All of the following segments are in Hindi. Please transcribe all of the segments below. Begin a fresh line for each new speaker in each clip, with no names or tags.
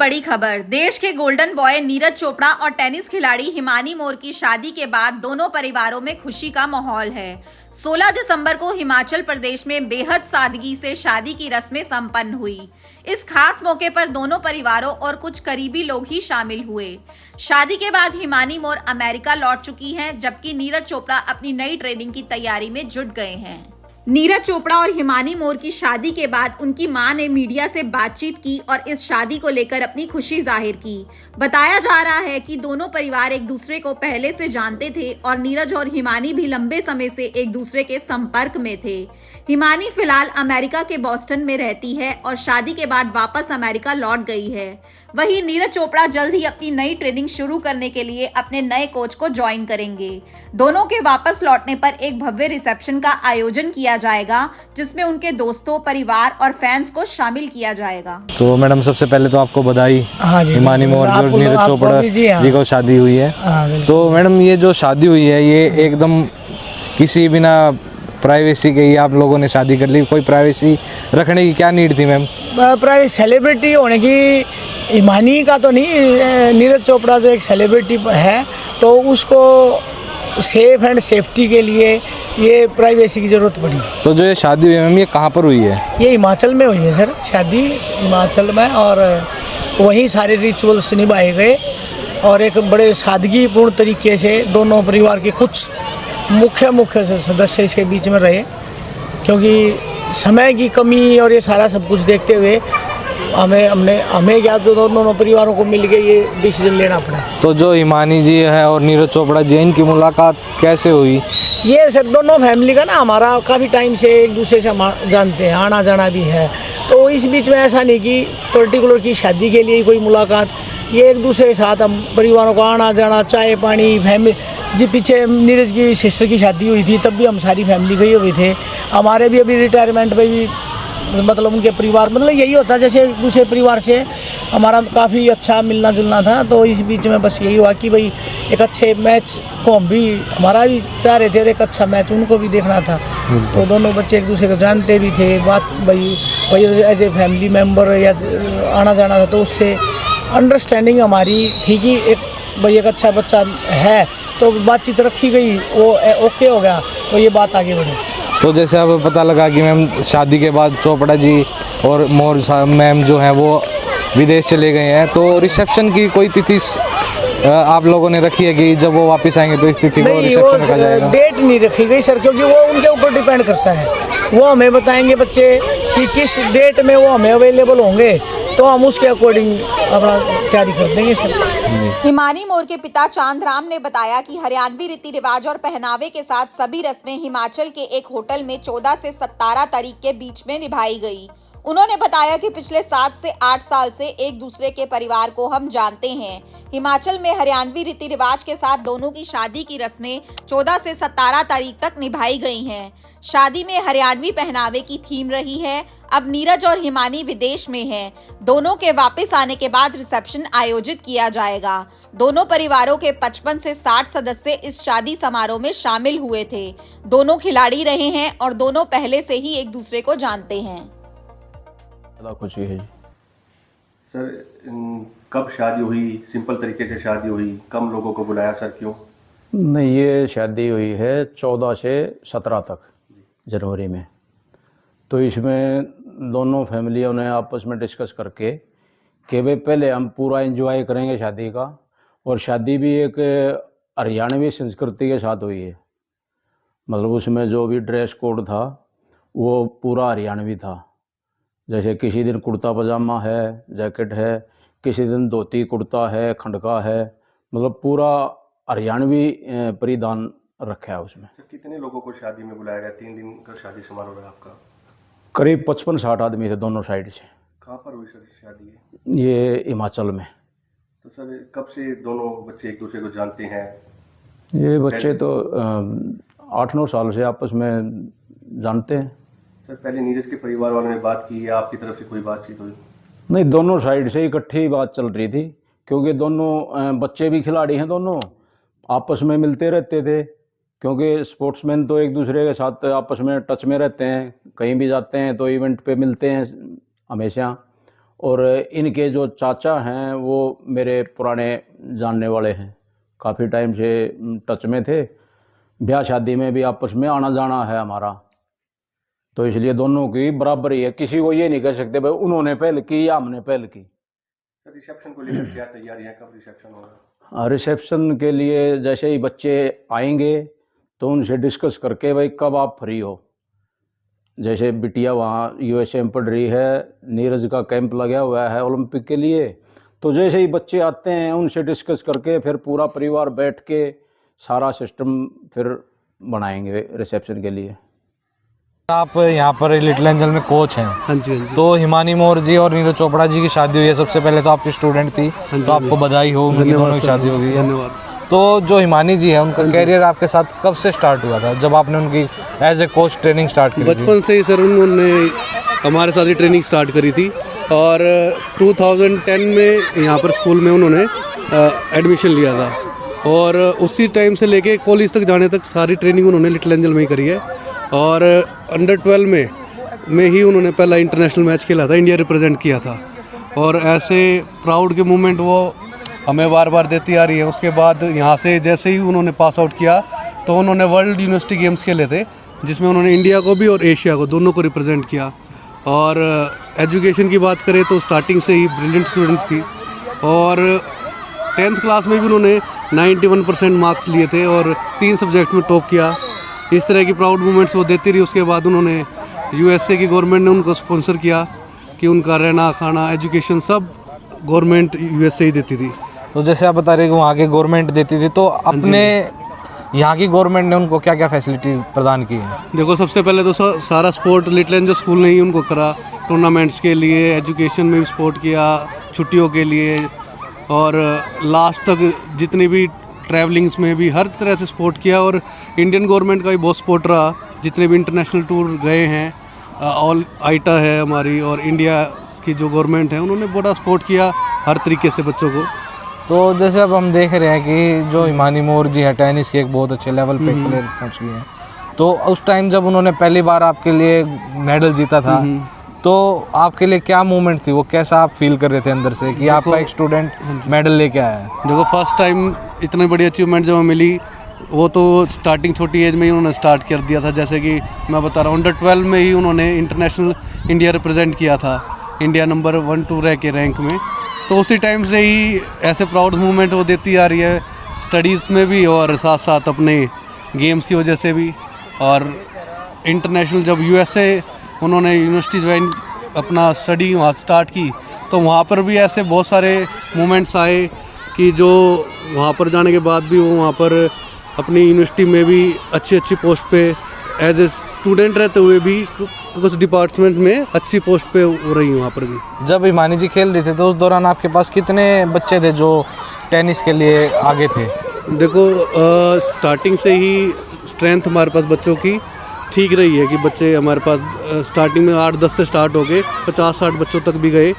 बड़ी खबर। देश के गोल्डन बॉय नीरज चोपड़ा और टेनिस खिलाड़ी हिमानी मोर की शादी के बाद दोनों परिवारों में खुशी का माहौल है। 16 दिसंबर को हिमाचल प्रदेश में बेहद सादगी से शादी की रस्में संपन्न हुई। इस खास मौके पर दोनों परिवारों और कुछ करीबी लोग ही शामिल हुए। शादी के बाद हिमानी मोर अमेरिका लौट चुकी हैं, जबकि नीरज चोपड़ा अपनी नई ट्रेनिंग की तैयारी में जुट गए हैं। नीरज चोपड़ा और हिमानी मोर की शादी के बाद उनकी मां ने मीडिया से बातचीत की और इस शादी को लेकर अपनी खुशी जाहिर की। बताया जा रहा है कि दोनों परिवार एक दूसरे को पहले से जानते थे और नीरज और हिमानी भी लंबे समय से एक दूसरे के संपर्क में थे। हिमानी फिलहाल अमेरिका के बॉस्टन में रहती है और शादी के बाद वापस अमेरिका लौट गई है। वहीं नीरज चोपड़ा जल्द ही अपनी नई ट्रेनिंग शुरू करने के लिए अपने नए कोच को ज्वाइन करेंगे। दोनों के वापस लौटने पर एक भव्य रिसेप्शन का आयोजन किया जाएगा, जिसमें उनके दोस्तों, परिवार और फैंस को शामिल किया जाएगा।
तो मैडम, सबसे पहले तो आपको बधाई।
हाँ जी,
हिमानी मोर जो नीरज चोपड़ा जी को शादी हुई है। तो मैडम, ये जो शादी हुई है ये एकदम किसी बिना प्राइवेसी के ही आप लोगों ने शादी कर ली। कोई प्राइवेसी रखने की क्या नीड थी मैम?
प्राइवेट सेलिब्रिटी होने की हिमानी का तो नहीं, नीरज चोपड़ा जो एक सेलिब्रिटी है तो उसको सेफ एंड सेफ्टी के लिए ये प्राइवेसी की ज़रूरत पड़ी।
तो जो ये शादी हुई है मैम, ये कहाँ पर हुई है?
ये हिमाचल में हुई है सर, शादी हिमाचल में, और वहीं सारे रिचुअल्स निभाए गए और एक बड़े सादगीपूर्ण तरीके से दोनों परिवार के कुछ मुख्य सदस्य इसके बीच में रहे, क्योंकि समय की कमी और ये सारा सब कुछ देखते हुए हमें क्या जो दोनों परिवारों को मिल के ये डिसीजन लेना पड़ा।
तो जो हिमानी जी है और नीरज चोपड़ा जी, इनकी मुलाकात कैसे हुई?
ये सर दोनों फैमिली का ना हमारा काफ़ी टाइम से एक दूसरे से जानते हैं, आना जाना भी है। तो इस बीच में ऐसा नहीं कि पर्टिकुलर की शादी के लिए कोई मुलाकात, ये एक दूसरे के साथ हम परिवारों का आना जाना, चाय पानी, फैमिली जी। पीछे नीरज की सिस्टर की शादी हुई थी, तब भी हम सारी फैमिली गए हुए थे। हमारे भी अभी रिटायरमेंट में भी मतलब उनके परिवार, मतलब यही होता है जैसे दूसरे परिवार से हमारा काफ़ी अच्छा मिलना जुलना था। तो इस बीच में बस यही हुआ कि भाई एक अच्छे मैच को हम भी, हमारा भी चाह रहे थे और एक अच्छा मैच उनको भी देखना था। तो दोनों बच्चे एक दूसरे को जानते भी थे, बात भाई एज ए फैमिली मेम्बर या आना जाना था, तो उससे अंडरस्टैंडिंग हमारी थी कि एक अच्छा बच्चा है, तो बातचीत रखी गई, वो ओके हो गया, तो ये बात आगे बढ़ी।
तो जैसे अब पता लगा कि मैम शादी के बाद चोपड़ा जी और मोर मैम जो हैं वो विदेश चले गए हैं, तो रिसेप्शन की कोई तिथि आप लोगों ने रखी है कि जब वो वापस आएंगे तो इस तिथि को रिसेप्शन रखा जाएगा?
डेट नहीं रखी गई सर, क्योंकि वो उनके ऊपर डिपेंड करता है। वो हमें बताएंगे बच्चे कि किस डेट में वो हमें अवेलेबल होंगे, तो हम उसके अकॉर्डिंग अपना तैयारी कर देंगे सर।
हिमानी मोर के पिता चांदराम ने बताया कि हरियाणवी रीति रिवाज और पहनावे के साथ सभी रस्में हिमाचल के एक होटल में 14 से 17 तारीख के बीच में निभाई गई। उन्होंने बताया कि पिछले 7 से 8 साल से एक दूसरे के परिवार को हम जानते हैं। हिमाचल में हरियाणवी रीति रिवाज के साथ दोनों की शादी की रस्में 14 से 17 तारीख तक निभाई गई हैं। शादी में हरियाणवी पहनावे की थीम रही है। अब नीरज और हिमानी विदेश में हैं। दोनों के वापस आने के बाद रिसेप्शन आयोजित किया जाएगा। दोनों परिवारों के 55 से 60 सदस्य इस शादी समारोह में शामिल हुए थे। दोनों खिलाड़ी रहे हैं और दोनों पहले से ही एक दूसरे को जानते हैं।
खुशी है
सर, कब शादी हुई? सिंपल तरीके से शादी हुई? कम लोगों को बुलाया सर, क्यों?
नहीं, ये शादी हुई है 14 से 17 तक जनवरी में। तो इसमें दोनों फैमिलियों ने आपस में डिस्कस करके कि भाई पहले हम पूरा एंजॉय करेंगे शादी का, और शादी भी एक हरियाणवी संस्कृति के साथ हुई है। मतलब उसमें जो भी ड्रेस कोड था वो पूरा हरियाणवी था। जैसे किसी दिन कुर्ता पजामा है, जैकेट है, किसी दिन धोती कुर्ता है, खंडका है, मतलब पूरा हरियाणवी परिधान रखा है उसमें।
सर, कितने लोगों को शादी में बुलाया गया? 3 दिन का शादी समारोह है आपका।
करीब 55-60 आदमी थे दोनों साइड से।
कहाँ पर हुई सर शादी?
ये हिमाचल में।
तो सर, कब से दोनों बच्चे एक दूसरे को जानते हैं?
ये बच्चे तो 8-9 साल से आपस में जानते हैं।
सर, पहले नीरज के परिवार वालों ने बात की या आपकी तरफ से कोई बातचीत हुई?
नहीं, दोनों साइड से इकट्ठी बात चल रही थी, क्योंकि दोनों बच्चे भी खिलाड़ी हैं, दोनों आपस में मिलते रहते थे। क्योंकि स्पोर्ट्समैन तो एक दूसरे के साथ आपस में टच में रहते हैं, कहीं भी जाते हैं तो इवेंट पे मिलते हैं हमेशा। और इनके जो चाचा हैं वो मेरे पुराने जानने वाले हैं, काफ़ी टाइम से टच में थे। ब्याह शादी में भी आपस में आना जाना है हमारा, तो इसलिए दोनों की बराबर ही है। किसी को ये नहीं कह सकते भाई उन्होंने पहल की या हमने पहल की।
सर रिसेप्शन को लेकर क्या तैयारी है, कब रिसेप्शन होगा?
रिसेप्शन के लिए जैसे ही बच्चे आएंगे तो उनसे डिस्कस करके भाई कब आप फ्री हो। जैसे बिटिया वहाँ यूएसए में पढ़ रही है, नीरज का कैंप लगा हुआ है ओलंपिक के लिए, तो जैसे ही बच्चे आते हैं उनसे डिस्कस करके फिर पूरा परिवार बैठ के सारा सिस्टम फिर बनाएंगे रिसेप्शन के लिए।
आप यहाँ पर लिटिल एंजल में कोच हैं।
हाँ जी, हाँ जी।
तो हिमानी मोर जी और नीरज चोपड़ा जी की शादी हुई है। सबसे पहले तो आपकी स्टूडेंट थी, तो आपको बधाई हो, उनकी दोनों की शादी हो गई है।
धन्यवाद।
तो जो हिमानी जी है उनका कैरियर आपके साथ कब से स्टार्ट हुआ था, जब आपने उनकी as a coach training start की थी?
बचपन से ही सर उन्होंने हमारे साथ ही ट्रेनिंग स्टार्ट करी थी और 2010 में यहाँ पर स्कूल में उन्होंने एडमिशन लिया था और उसी टाइम से लेके कॉलेज तक जाने तक सारी ट्रेनिंग उन्होंने लिटिल एंजल में ही करी है। और अंडर 12 में ही उन्होंने पहला इंटरनेशनल मैच खेला था, इंडिया रिप्रेजेंट किया था और ऐसे प्राउड के मोमेंट वो हमें बार बार देती आ रही है। उसके बाद यहाँ से जैसे ही उन्होंने पास आउट किया तो उन्होंने वर्ल्ड यूनिवर्सिटी गेम्स खेले थे, जिसमें उन्होंने इंडिया को भी और एशिया को दोनों को रिप्रेजेंट किया। और एजुकेशन की बात करें तो स्टार्टिंग से ही ब्रिलियंट स्टूडेंट थी और 10th क्लास में भी उन्होंने 91% मार्क्स लिए थे और 3 सब्जेक्ट में टॉप किया। इस तरह की प्राउड मोमेंट्स वो देती रही। उसके बाद उन्होंने यूएसए की गवर्नमेंट ने उनको स्पॉन्सर किया कि उनका रहना खाना एजुकेशन सब गवर्नमेंट यूएसए ही देती थी।
तो जैसे आप बता रहे कि वहाँ की गवर्नमेंट देती थी, तो अपने यहाँ की गवर्नमेंट ने उनको क्या क्या फैसिलिटीज़ प्रदान की हैं?
देखो सबसे पहले तो सारा स्पोर्ट लिटिल एंजल स्कूल ने ही उनको करा, टूर्नामेंट्स के लिए, एजुकेशन में भी सपोर्ट किया, छुट्टियों के लिए और लास्ट तक जितनी भी ट्रैवलिंग्स में भी हर तरह से सपोर्ट किया। और इंडियन गवर्नमेंट का भी बहुत सपोर्ट रहा, जितने भी इंटरनेशनल टूर गए हैं, ऑल आइटा है हमारी और इंडिया की जो गवर्नमेंट है उन्होंने बड़ा सपोर्ट किया हर तरीके से बच्चों को।
तो जैसे अब हम देख रहे हैं कि जो हिमानी मोर जी है टेनिस के एक बहुत अच्छे लेवल पे प्लेयर पहुंच गए हैं, तो उस टाइम जब उन्होंने पहली बार आपके लिए मेडल जीता था, तो आपके लिए क्या मूवमेंट थी, वो कैसा आप फील कर रहे थे अंदर से कि आपका एक स्टूडेंट मेडल लेके आया है?
देखो फर्स्ट टाइम इतनी बड़ी अचीवमेंट जब मिली वो तो स्टार्टिंग छोटी एज में ही उन्होंने स्टार्ट कर दिया था। जैसे कि मैं बता रहा हूँ अंडर 12 में ही उन्होंने इंटरनेशनल इंडिया रिप्रेजेंट किया था, इंडिया नंबर 1-2 रह के रैंक में। तो उसी टाइम से ही ऐसे प्राउड मूवमेंट वो देती आ रही है, स्टडीज़ में भी और साथ साथ अपने गेम्स की वजह से भी। और इंटरनेशनल जब यूएसए उन्होंने यूनिवर्सिटी ज्वाइन अपना स्टडी वहाँ स्टार्ट की, तो वहाँ पर भी ऐसे बहुत सारे मोमेंट्स आए कि जो वहाँ पर जाने के बाद भी वो वहाँ पर अपनी यूनिवर्सिटी में भी अच्छी अच्छी पोस्ट पे एज ए स्टूडेंट रहते हुए भी कुछ डिपार्टमेंट में अच्छी पोस्ट पे हो रही हैं वहाँ पर भी।
जब हिमानी जी खेल रहे थे तो उस दौरान आपके पास कितने बच्चे थे जो टेनिस के लिए आगे थे?
देखो स्टार्टिंग से ही स्ट्रेंथ हमारे पास बच्चों की ठीक रही है कि बच्चे हमारे पास स्टार्टिंग में 8-10 से स्टार्ट हो गए, 50-60 बच्चों तक भी गए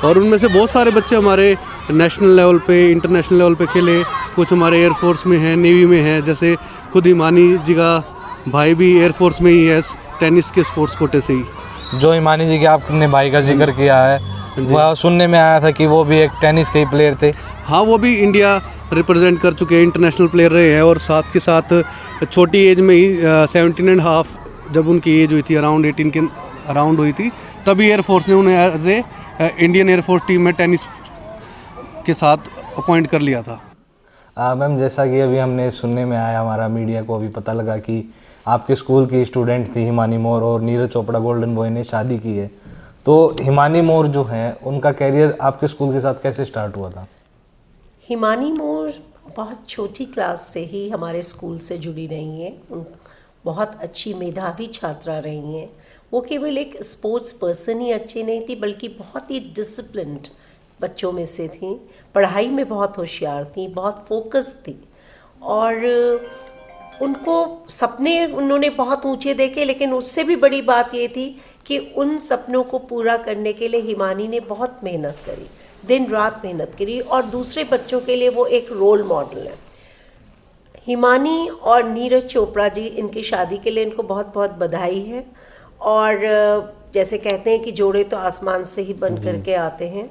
और उनमें से बहुत सारे बच्चे हमारे नेशनल लेवल पे, इंटरनेशनल लेवल पे खेले। कुछ हमारे एयरफोर्स में हैं, नेवी में हैं, जैसे खुद हिमानी जी का भाई भी एयरफोर्स में ही है, टेनिस के स्पोर्ट्स कोटे से ही।
जो हिमानी जी के आपने भाई का जिक्र किया है, वह सुनने में आया था कि वो भी एक टेनिस के ही प्लेयर थे।
हाँ, वो भी इंडिया रिप्रेजेंट कर चुके हैं, इंटरनेशनल प्लेयर रहे हैं और साथ के साथ छोटी एज में ही 17.5 जब उनकी एज हुई थी, अराउंड 18 के अराउंड हुई थी, तभी एयरफोर्स ने उन्हें as a Indian air force team में टेनिस के साथ अपॉइंट कर लिया था।
मैम, जैसा कि अभी हमने सुनने में आया, हमारा मीडिया को अभी पता लगा कि आपके स्कूल की स्टूडेंट थी हिमानी मोर और नीरज चोपड़ा गोल्डन बॉय ने शादी की है, तो हिमानी मोर जो हैं उनका कैरियर आपके स्कूल के साथ कैसे स्टार्ट हुआ था?
हिमानी मोर बहुत छोटी क्लास से ही हमारे स्कूल से जुड़ी रही हैं। बहुत अच्छी मेधावी छात्रा रही हैं। वो केवल एक स्पोर्ट्स पर्सन ही अच्छी नहीं थी, बल्कि बहुत ही डिसिप्लिन्ड बच्चों में से थी। पढ़ाई में बहुत होशियार थी, बहुत फोकस थी और उनको सपने उन्होंने बहुत ऊंचे देखे, लेकिन उससे भी बड़ी बात ये थी कि उन सपनों को पूरा करने के लिए हिमानी ने बहुत मेहनत करी, दिन रात मेहनत करी और दूसरे बच्चों के लिए वो एक रोल मॉडल है। हिमानी और नीरज चोपड़ा जी, इनकी शादी के लिए इनको बहुत बहुत बधाई है और जैसे कहते हैं कि जोड़े तो आसमान से ही बन करके आते हैं,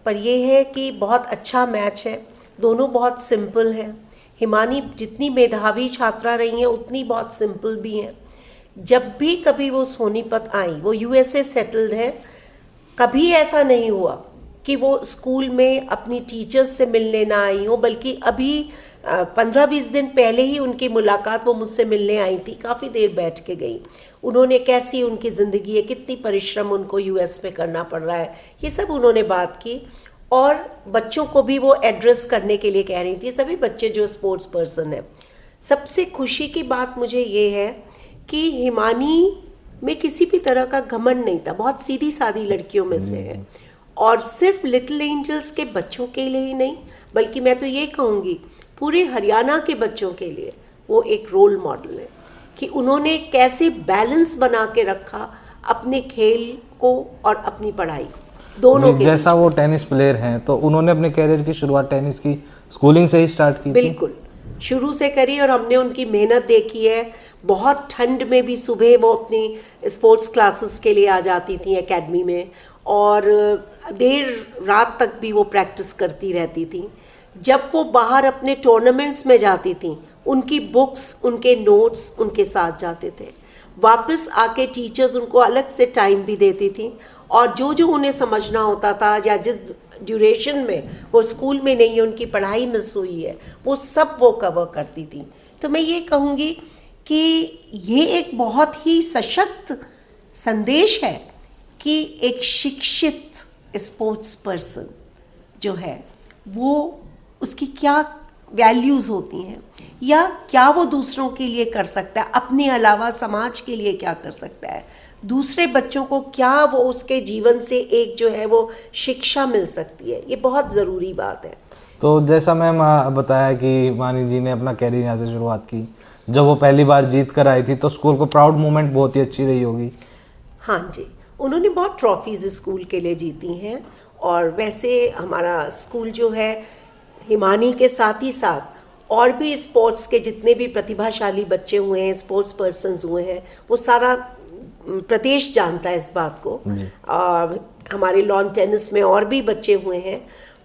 पर ये है कि बहुत अच्छा मैच है, दोनों बहुत सिंपल हैं। हिमानी जितनी मेधावी छात्रा रही हैं उतनी बहुत सिंपल भी हैं। जब भी कभी वो सोनीपत आई, वो यूएसए सेटल्ड है, कभी ऐसा नहीं हुआ कि वो स्कूल में अपनी टीचर्स से मिलने ना आई हो, बल्कि अभी 15-20 दिन पहले ही उनकी मुलाकात वो मुझसे मिलने आई थी, काफ़ी देर बैठ के गई। उन्होंने कैसी उनकी ज़िंदगी है, कितनी परिश्रम उनको यूएस में करना पड़ रहा है, ये सब उन्होंने बात की। और बच्चों को भी वो एड्रेस करने के लिए कह रही थी, सभी बच्चे जो स्पोर्ट्स पर्सन हैं। सबसे खुशी की बात मुझे ये है कि हिमानी में किसी भी तरह का घमंड नहीं था, बहुत सीधी सादी लड़कियों में से है। और सिर्फ लिटिल एंजल्स के बच्चों के लिए ही नहीं, बल्कि मैं तो ये कहूँगी पूरे हरियाणा के बच्चों के लिए वो एक रोल मॉडल है कि उन्होंने कैसे बैलेंस बना के रखा अपने खेल को और अपनी पढ़ाई को, दोनों के
जैसा वो टेनिस प्लेयर हैं तो उन्होंने अपने कैरियर की शुरुआत टेनिस की स्कूलिंग से ही स्टार्ट की थी।
बिल्कुल शुरू से करी और हमने उनकी मेहनत देखी है। बहुत ठंड में भी सुबह वो अपनी स्पोर्ट्स क्लासेस के लिए आ जाती थी एकेडमी में, और देर रात तक भी वो प्रैक्टिस करती रहती थी। जब वो बाहर अपने टूर्नामेंट्स में जाती थी, उनकी बुक्स, उनके नोट्स उनके साथ जाते थे। वापस आके टीचर्स उनको अलग से टाइम भी देती थी, और जो जो उन्हें समझना होता था या जिस ड्यूरेशन में वो स्कूल में नहीं है, उनकी पढ़ाई मिस हुई है, वो सब वो कवर करती थी। तो मैं ये कहूँगी कि ये एक बहुत ही सशक्त संदेश है कि एक शिक्षित स्पोर्ट्स पर्सन जो है वो उसकी क्या वैल्यूज़ होती हैं, या क्या वो दूसरों के लिए कर सकता है, अपने अलावा समाज के लिए क्या कर सकता है, दूसरे बच्चों को क्या वो उसके जीवन से एक जो है वो शिक्षा मिल सकती है। ये बहुत ज़रूरी बात है।
तो जैसा मैम बताया कि मानी जी ने अपना कैरियर यहाँ से शुरुआत की, जब वो पहली बार जीत कर आई थी तो स्कूल को प्राउड मोमेंट बहुत ही अच्छी रही होगी।
हाँ जी, उन्होंने बहुत ट्रॉफीज़ स्कूल के लिए जीती हैं, और वैसे हमारा स्कूल जो है हिमानी के साथ ही साथ और भी स्पोर्ट्स के जितने भी प्रतिभाशाली बच्चे हुए हैं, स्पोर्ट्स पर्सन्स हुए हैं, वो सारा प्रदेश जानता है इस बात को। और हमारे लॉन टेनिस में और भी बच्चे हुए हैं।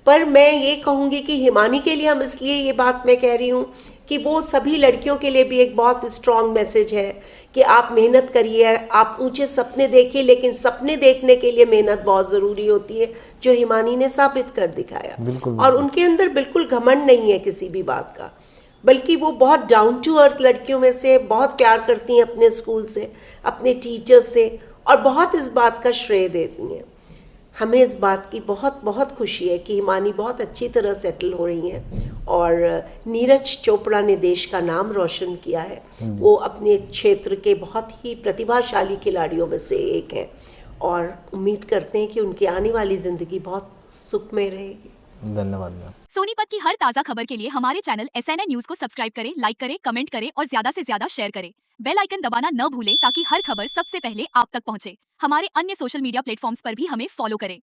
पर मैं ये कहूँगी कि हिमानी के लिए हम इसलिए ये बात मैं कह रही हूँ कि वो सभी लड़कियों के लिए भी एक बहुत स्ट्रॉन्ग मैसेज है कि आप मेहनत करिए, आप ऊंचे सपने देखिए, लेकिन सपने देखने के लिए मेहनत बहुत ज़रूरी होती है, जो हिमानी ने साबित कर दिखाया। और उनके अंदर बिल्कुल घमंड नहीं है किसी भी बात का, बल्कि वो बहुत डाउन टू अर्थ लड़कियों में से, बहुत प्यार करती हैं अपने स्कूल से, अपने टीचर्स से, और बहुत इस बात का श्रेय देती हैं। हमें इस बात की बहुत बहुत खुशी है कि हिमानी बहुत अच्छी तरह सेटल हो रही हैं, और नीरज चोपड़ा ने देश का नाम रोशन किया है। वो अपने क्षेत्र के बहुत ही प्रतिभाशाली खिलाड़ियों में से एक हैं, और उम्मीद करते हैं कि उनकी आने वाली ज़िंदगी बहुत सुखमय रहेगी।
धन्यवाद मैम।
सोनीपत की हर ताज़ा खबर के लिए हमारे चैनल SNN न्यूज़ को सब्सक्राइब करें, लाइक करें, कमेंट करें और ज़्यादा से ज़्यादा शेयर करें। बेल आइकन दबाना न भूलें ताकि हर खबर सबसे पहले आप तक पहुंचे। हमारे अन्य सोशल मीडिया प्लेटफॉर्म्स पर भी हमें फॉलो करें।